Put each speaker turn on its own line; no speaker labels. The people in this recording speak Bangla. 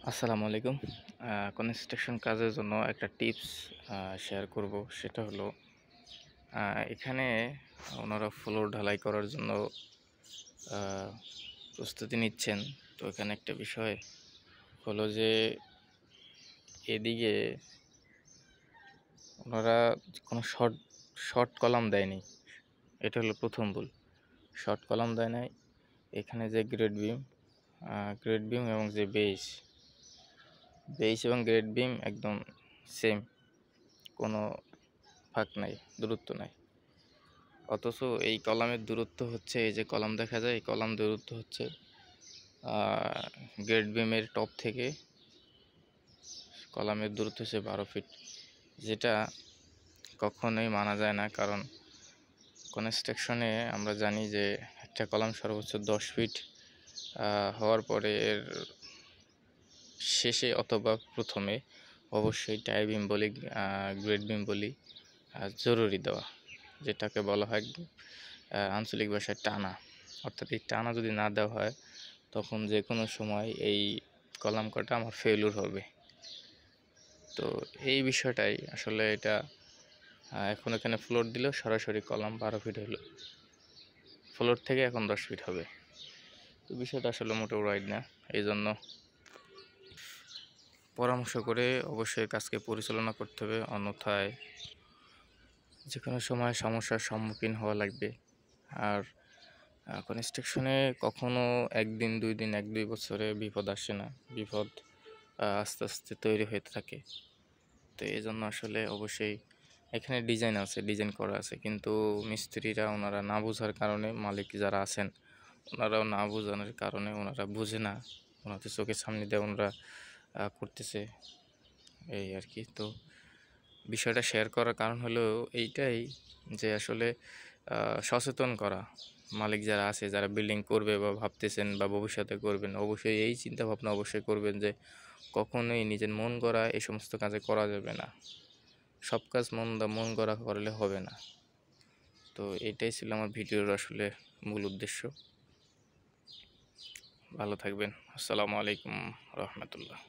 আসসালামু আলাইকুম। কনস্ট্রাকশন কাজের জন্য একটা টিপস শেয়ার করব। সেটা হলো এখানে ওনারা ফ্লোর ঢালাই করার জন্য আ প্রস্তুতি নিচ্ছেন। তো এখানে একটা বিষয় হলো যে এদিকে ওনারা কোনো শর্ট কলাম দেয়নি। এটা হলো ১ম ভুল। শর্ট কলাম দেয় নাই। এখানে যে গ্রেড বিম এবং যে বেইস এবং গ্রেড বিম একদম সেম। কোনো ফাঁক নাই, দূরত্ব নাই। অথচ এই কলামের দূরত্ব হচ্ছে, এই যে কলাম দেখা যায়, এই কলাম দূরত্ব হচ্ছে আ গ্রেড বিমের টপ থেকে কলামের দূরত্ব হচ্ছে ১২ ফিট। যেটা কখনোই মানা যায় না। কারণ কনস্ট্রাকশনে আমরা জানি যে একটা কলাম সর্বোচ্চ ১০ ফিট হওয়ার পরে এর শেষে অথবা ১ম এ অবশ্যই টাই বিম বলি, গ্রেড বিম বলি জরুরি দেওয়া। যেটাকে বলা হয় আঞ্চলিক ভাষায় টানা। অর্থাৎ এই টানা যদি না দেওয়া হয় তখন যেকোনো সময় এই কলাম কটা আমার ফেইলিউর হবে। তো এই বিষয়টাই আসলে এটা এখন এখানে ফ্লোর দিলেও সরাসরি কলাম ১২ ফিট হলো। ফ্লোর থেকে এখন ১০ ফিট হবে। তো বিষয়টা আসলে মোটেও রাইট না। এইজন্য পরামর্শ করে অবশ্যই কাজকে পরিচালনা করতে হবে। অন্যথায় যেকোনো সময় সমস্যার সম্মুখীন হওয়া লাগবে। আর কনস্ট্রাকশনে কখনো ১ দিন ২ দিন ১-২ বছরে বিপদ আসে না। বিপদ আস্তে, আস্তে তৈরি হয়ে থাকে। তো এজন্য আসলে অবশ্যই এখানে ডিজাইন করা আছে। কিন্তু মিস্ত্রিরা ওনারা না বোঝার কারণে, মালিক যারা আছেন ওনারাও না বোঝানোর কারণে ওনারা বুঝে না। ওনাদের চোখের সামনে দিয়ে ওনারা করতেছে, এই আরকি। তো বিষয়টা শেয়ার করার কারণ হলো এইটাই যে আসলে সচেতন করা। মালিক যারা আছে, যারা বিল্ডিং করবে বা ভাবতেছেন বা ভবিষ্যতে করবেন, অবশ্যই এই চিন্তাভাবনা অবশ্যই করবেন যে কখনোই নিজের মন গড়া এই সমস্ত কাজে করা যাবে না। সব কাজ মন গড়া করলে হবে না। তো এটাই ছিল আমার ভিডিওর আসলে মূল উদ্দেশ্য। ভালো থাকবেন। আসসালামু আলাইকুম রাহমাতুল্লাহ।